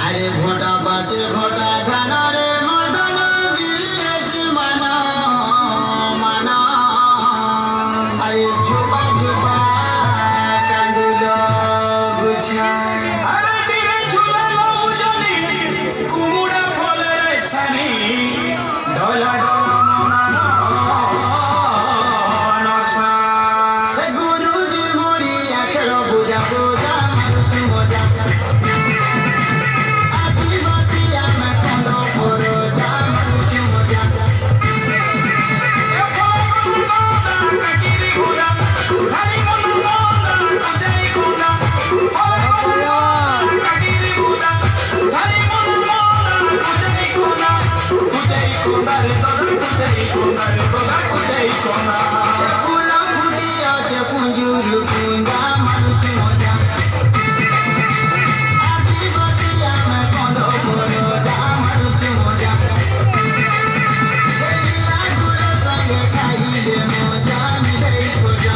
আরে ঘোটা বাজে ঘোটা ধানা রে মর্দান গিরিয়েছি মানা মানা আরে ঝুবা ঝুবা কান্দুল গুছা আরে দিনে ঝুলালো জানি কুমড়া ফলের ছানি ডলা ডলা মনা নছা গুরুজি মুড়ি আখের বুঝা বুঝা মারুচু মজা আদিবাসী আমা কন্দ পরো যা মারুচু মজা এ ফলা কাকিরি ঘোড়া ধানি মনু মন্দা কুচাই ঘোড়া ফলা কাকিরি ঘোড়া ধানি মনু মন্দা কুচাই ঘোড়া রে দাদা কুচাই ঘোড়া ফুলা ফুটি আছে কুঞ্জুর কুঞ্জা মারুচু মজা আদিবাসী আমা কন্দ পরো যা মারুচু মজা দেইয়া গুড়া সঙ্গে খাইলে মজা মিঠাই খোঁজা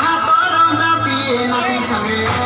হাতরন্দা পিয়ে নাতি সঙ্গে